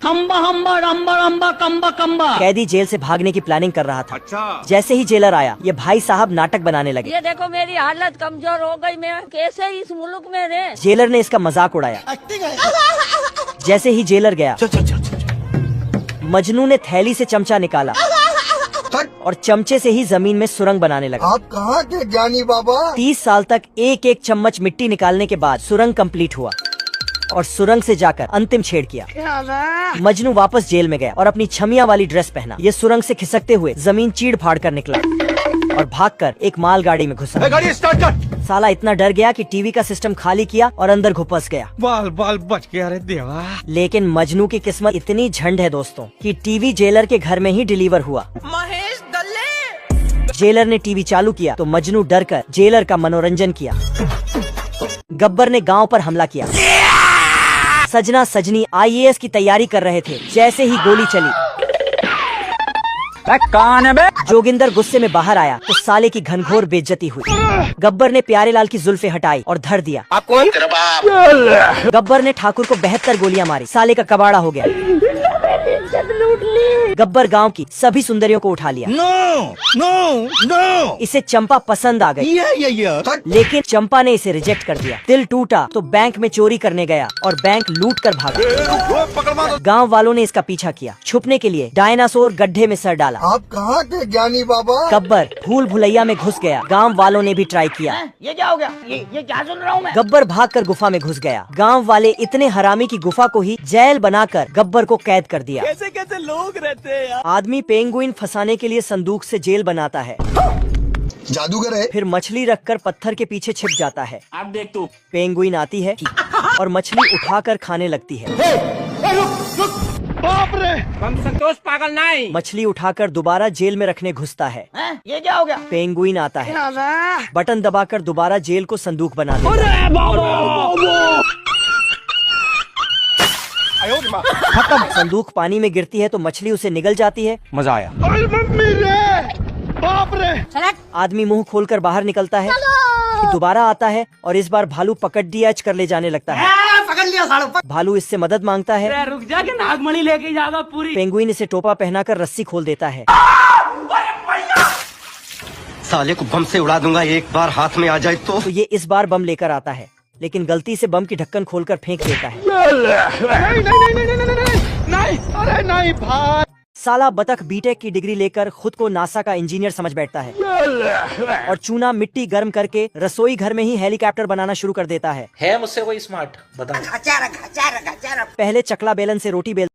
हम्बा हम्बा रम्बा रम्बा कम्बा कम्बा। कैदी जेल से भागने की प्लानिंग कर रहा था। अच्छा। जैसे ही जेलर आया, ये भाई साहब नाटक बनाने लगे। ये देखो मेरी हालत कमजोर हो गई, मैं कैसे इस मुल्क में रहे। जेलर ने इसका मजाक उड़ाया। जैसे ही जेलर गया, मजनू ने थैली से चमचा निकाला और चमचे से ही जमीन में सुरंग बनाने लगा। आप कहाँ थे ज्ञानी बाबा? 30 साल तक एक एक चम्मच मिट्टी निकालने के बाद सुरंग कंप्लीट हुआ और सुरंग से जाकर अंतिम छेड़ किया। मजनू वापस जेल में गया और अपनी छमिया वाली ड्रेस पहना। ये सुरंग से खिसकते हुए जमीन चीड़ फाड़ कर निकला और भागकर एक मालगाड़ी में घुसा। गाड़ी स्टार्ट कर। साला इतना डर गया कि टीवी का सिस्टम खाली किया और अंदर घुपस गया। बाल बाल बच गया रे देवा। लेकिन मजनू की किस्मत इतनी झंड है दोस्तों कि टीवी जेलर के घर में ही डिलीवर हुआ। महेश दल्ले। जेलर ने टीवी चालू किया तो मजनू डर कर जेलर का मनोरंजन किया। गब्बर ने गांव पर हमला किया। सजना सजनी IAS की तैयारी कर रहे थे। जैसे ही गोली चली, कौन है बे? जोगिंदर गुस्से में बाहर आया तो साले की घनघोर बेइज्जती हुई। गब्बर ने प्यारे लाल की जुल्फे हटाई और धर दिया। आप कौन? गब्बर ने ठाकुर को 72 गोलियां मारी। साले का कबाड़ा हो गया। गब्बर गांव की सभी सुंदरियों को उठा लिया। No no no. इसे चंपा पसंद आ गई, लेकिन चंपा ने इसे रिजेक्ट कर दिया। दिल टूटा तो बैंक में चोरी करने गया और बैंक लूट कर भागा। गांव वालों ने इसका पीछा किया। छुपने के लिए डायनासोर गड्ढे में सर डाला। आप कहाँ थे ज्ञानी बाबा? गब्बर भूल भुलैया में घुस गया। गांव वालों ने भी ट्राई किया। ये क्या हो गया? ये क्या सुन रहा हूँ मैं? गब्बर भागकर गुफा में घुस गया। गांव वाले इतने हरामी की गुफा को ही जेल बनाकर गब्बर को कैद कर दिया। कैसे कैसे लोग रहते हैं यार। आदमी पेंगुइन फंसाने के लिए संदूक से जेल बनाता है, जादूगर है। फिर मछली रखकर पत्थर के पीछे छिप जाता है। अब देख तू। पेंगुइन आती है और मछली उठाकर खाने लगती है। बाप रे। हम संतोष पागल नहीं। मछली उठाकर दोबारा जेल में रखने घुसता है। ये क्या हो गया? पेंगुइन आता है, बटन दबाकर दोबारा जेल को संदूक बना देता है। अरे बाबा। खत्म। संदूक पानी में गिरती है तो मछली उसे निगल जाती है। मजा आया। अरे मम्मी रे। बाप रे। आदमी मुंह खोलकर बाहर निकलता है, फिर दोबारा आता है और इस बार भालू पकड़ दिया कर ले जाने लगता है। पकड़ लिया सालों पर। भालू इससे मदद मांगता है। रुक जा के नागमणि लेके जाएगा पूरी। पेंगुइन इसे टोपा पहनाकर रस्सी खोल देता है। साले को बम से उड़ा दूंगा एक बार हाथ में आ जाए तो ये इस बार बम लेकर आता है, लेकिन गलती से बम की ढक्कन खोलकर फेंक देता है। नहीं। अरे नहीं भाई। साला बतख बीटेक की डिग्री लेकर खुद को नासा का इंजीनियर समझ बैठता है और चूना मिट्टी गर्म करके रसोई घर में ही हेलीकॉप्टर बनाना शुरू कर देता है। मुझसे कोई स्मार्ट बताओ। पहले चकला बेलन से रोटी बेल